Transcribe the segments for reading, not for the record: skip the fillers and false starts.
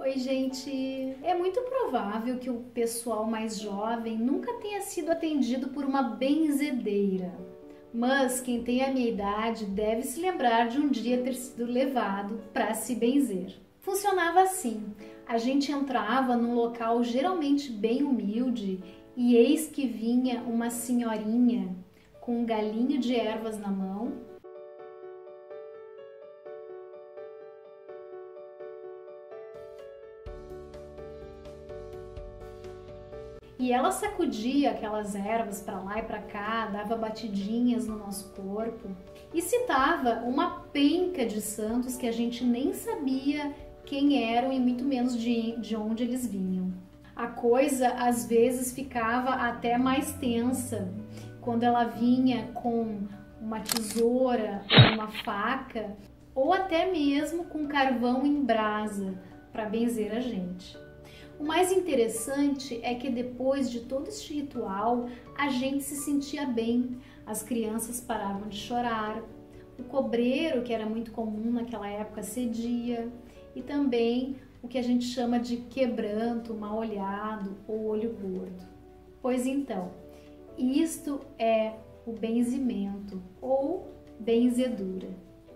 Oi, gente! É muito provável que o pessoal mais jovem nunca tenha sido atendido por uma benzedeira. Mas quem tem a minha idade deve se lembrar de um dia ter sido levado para se benzer. Funcionava assim: a gente entrava num local geralmente bem humilde e eis que vinha uma senhorinha com um galinho de ervas na mão. E ela sacudia aquelas ervas para lá e para cá, dava batidinhas no nosso corpo e citava uma penca de santos que a gente nem sabia quem eram e muito menos de onde eles vinham. A coisa às vezes ficava até mais tensa quando ela vinha com uma tesoura ou uma faca ou até mesmo com carvão em brasa para benzer a gente. O mais interessante é que depois de todo este ritual, a gente se sentia bem, as crianças paravam de chorar, o cobreiro, que era muito comum naquela época, cedia, e também o que a gente chama de quebranto, mal-olhado ou olho gordo. Pois então, isto é o benzimento ou benzedura.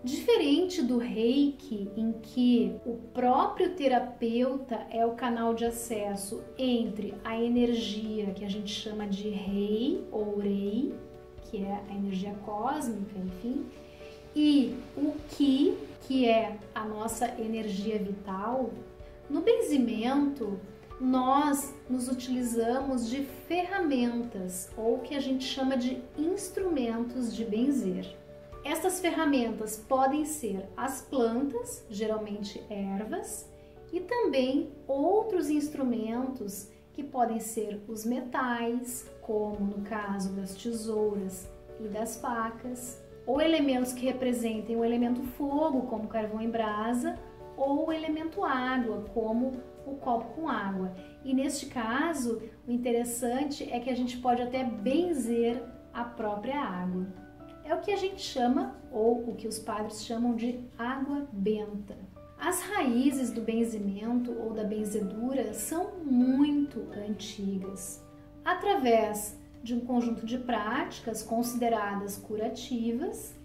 Diferente do Reiki, em que o próprio terapeuta é o canal de acesso entre a energia que a gente chama de Rei ou Rei, que é a energia cósmica, enfim, e o Ki, que é a nossa energia vital, no benzimento nós nos utilizamos de ferramentas ou que a gente chama de instrumentos de benzer. Estas ferramentas podem ser as plantas, geralmente ervas, e também outros instrumentos que podem ser os metais, como no caso das tesouras e das facas, ou elementos que representem o elemento fogo, como o carvão em brasa, ou o elemento água, como o copo com água. E neste caso, o interessante é que a gente pode até benzer a própria água. É o que a gente chama, ou o que os padres chamam de água benta. As raízes do benzimento ou da benzedura são muito antigas. Através de um conjunto de práticas consideradas curativas,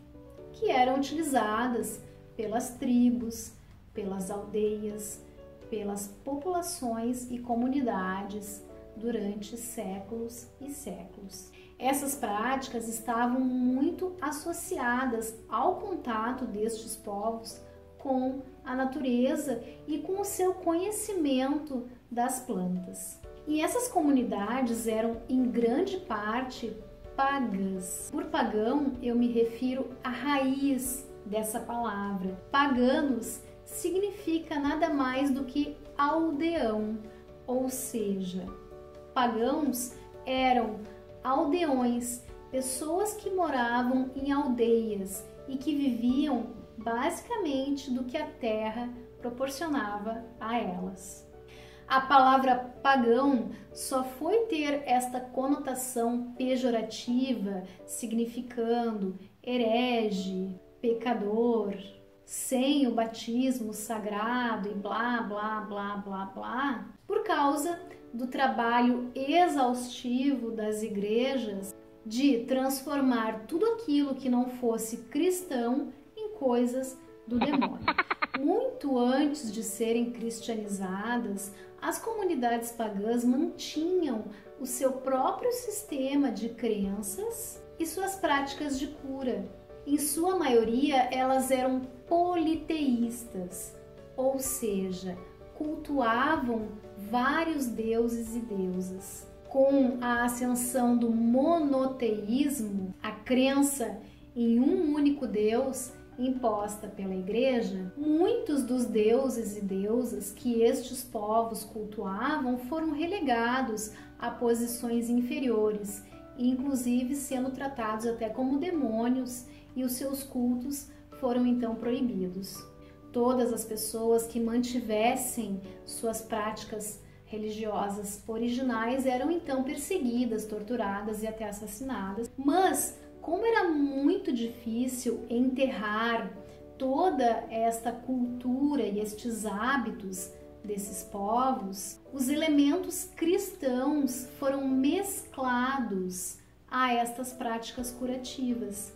que eram utilizadas pelas tribos, pelas aldeias, pelas populações e comunidades durante séculos e séculos. Essas práticas estavam muito associadas ao contato destes povos com a natureza e com o seu conhecimento das plantas. E essas comunidades eram em grande parte pagãs. Por pagão, eu me refiro à raiz dessa palavra. Paganos significa nada mais do que aldeão, ou seja, pagãos eram aldeões, pessoas que moravam em aldeias e que viviam basicamente do que a terra proporcionava a elas. A palavra pagão só foi ter esta conotação pejorativa, significando herege, pecador, sem o batismo sagrado e blá, blá, blá, blá, blá, por causa do trabalho exaustivo das igrejas de transformar tudo aquilo que não fosse cristão em coisas do demônio. Muito antes de serem cristianizadas, as comunidades pagãs mantinham o seu próprio sistema de crenças e suas práticas de cura. Em sua maioria, elas eram politeístas, ou seja, cultuavam vários deuses e deusas. Com a ascensão do monoteísmo, a crença em um único Deus imposta pela Igreja, muitos dos deuses e deusas que estes povos cultuavam foram relegados a posições inferiores, inclusive sendo tratados até como demônios, e os seus cultos foram então proibidos. Todas as pessoas que mantivessem suas práticas religiosas originais eram então perseguidas, torturadas e até assassinadas. Mas, como era muito difícil enterrar toda esta cultura e estes hábitos desses povos, os elementos cristãos foram mesclados a estas práticas curativas.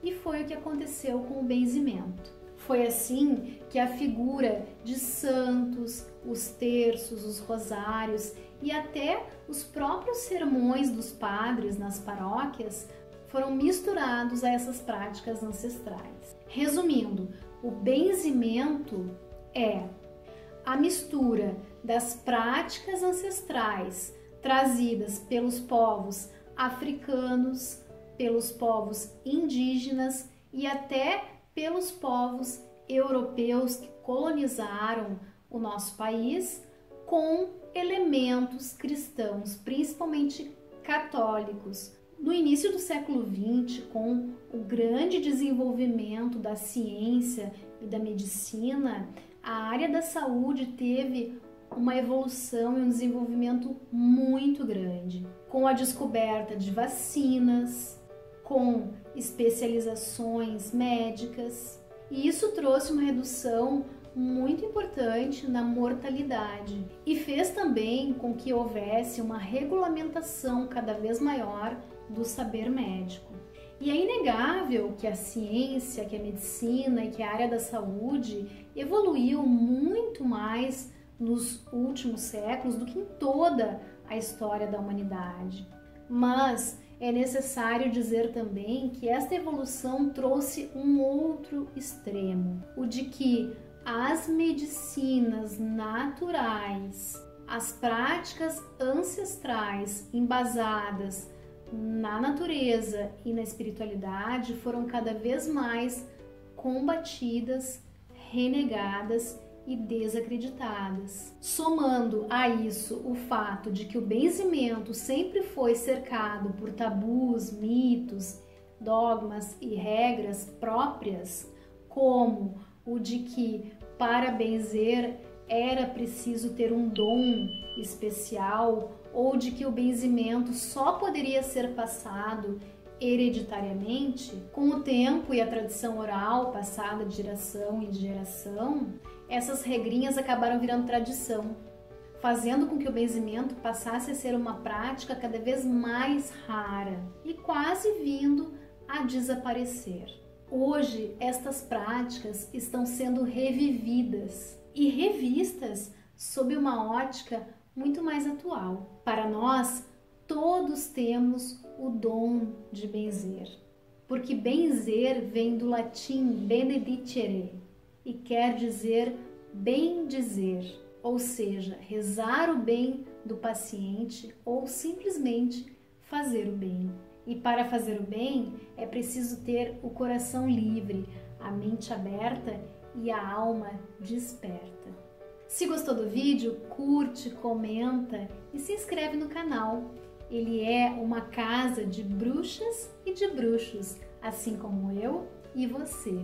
E foi o que aconteceu com o benzimento. Foi assim que a figura de santos, os terços, os rosários e até os próprios sermões dos padres nas paróquias foram misturados a essas práticas ancestrais. Resumindo, o benzimento é a mistura das práticas ancestrais trazidas pelos povos africanos, pelos povos indígenas e até pelos povos europeus que colonizaram o nosso país, com elementos cristãos, principalmente católicos. No início do século XX, com o grande desenvolvimento da ciência e da medicina, a área da saúde teve uma evolução e um desenvolvimento muito grande, com a descoberta de vacinas, com especializações médicas, e isso trouxe uma redução muito importante na mortalidade e fez também com que houvesse uma regulamentação cada vez maior do saber médico. E é inegável que a ciência, que a medicina e que a área da saúde evoluiu muito mais nos últimos séculos do que em toda a história da humanidade. Mas é necessário dizer também que esta evolução trouxe um outro extremo, o de que as medicinas naturais, as práticas ancestrais embasadas na natureza e na espiritualidade foram cada vez mais combatidas, renegadas e desacreditadas. Somando a isso o fato de que o benzimento sempre foi cercado por tabus, mitos, dogmas e regras próprias, como o de que para benzer era preciso ter um dom especial, ou de que o benzimento só poderia ser passado hereditariamente, com o tempo e a tradição oral passada de geração em geração, essas regrinhas acabaram virando tradição, fazendo com que o benzimento passasse a ser uma prática cada vez mais rara e quase vindo a desaparecer. Hoje, estas práticas estão sendo revividas e revistas sob uma ótica muito mais atual. Para nós, todos temos o dom de benzer, porque benzer vem do latim benedicere e quer dizer bem dizer, ou seja, rezar o bem do paciente ou simplesmente fazer o bem. E para fazer o bem é preciso ter o coração livre, a mente aberta e a alma desperta. Se gostou do vídeo, curte, comenta e se inscreve no canal. Ele é uma casa de bruxas e de bruxos, assim como eu e você.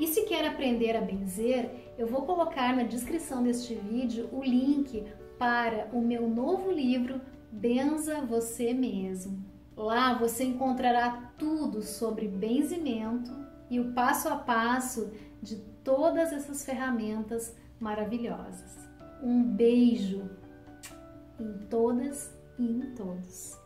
E se quer aprender a benzer, eu vou colocar na descrição deste vídeo o link para o meu novo livro Benza Você Mesmo. Lá você encontrará tudo sobre benzimento e o passo a passo de todas essas ferramentas maravilhosas. Um beijo em todas e em todos.